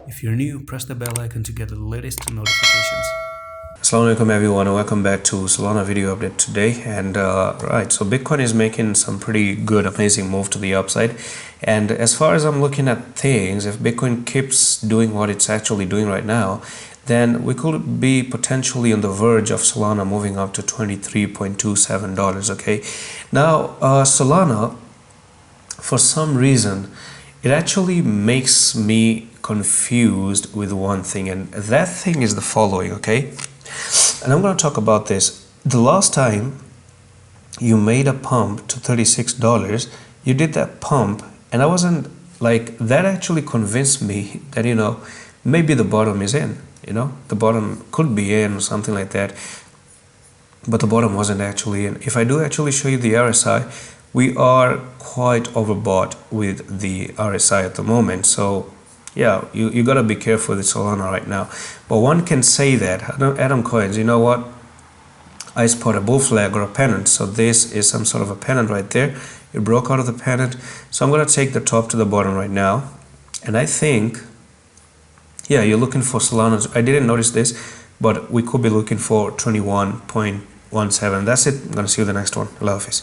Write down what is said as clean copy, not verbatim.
If you're new, press the bell icon to get the latest notifications. Assalamu alaikum everyone, and welcome back to Solana video update today. And right, so Bitcoin is making some pretty good, amazing move to the upside. And as far as I'm looking at things, if Bitcoin keeps doing what it's actually doing right now, then we could be potentially on the verge of Solana moving up to $23.27. Okay, now Solana, for some reason, it actually makes me confused with one thing, and that thing is the following. Okay, and I'm going to talk about this. The last time you made a pump to $36, you did that pump, and I wasn't like, that actually convinced me that, you know, maybe the bottom is in, you know, the bottom could be in or something like that, but the bottom wasn't actually in. If I do actually show you the RSI, we are quite overbought with the RSI at the moment. So yeah, you gotta be careful with Solana right now. But one can say that Atom Coins, you know what, I spot a bull flag or a pennant. So this is some sort of a pennant right there. It broke out of the pennant. So I'm gonna take the top to the bottom right now, and I think, yeah, you're looking for Solana. I didn't notice this, but we could be looking for 21.17. That's it. I'm gonna see you in the next one. Allah Hafiz.